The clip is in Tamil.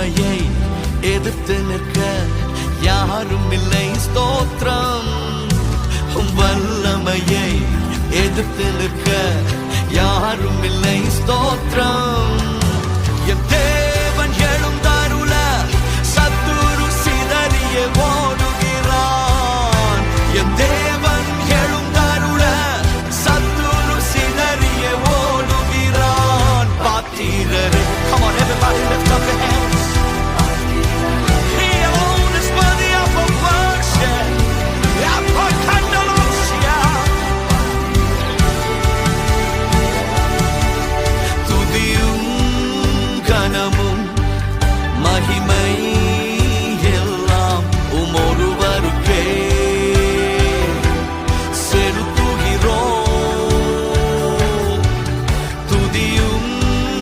வல்லமையை எதிர்த்து நிற்க யாரும் இல்லை ஸ்தோத்திரம். வல்லமையை எதிர்த்து நிற்க யாரும் இல்லை ஸ்தோத்திரம்.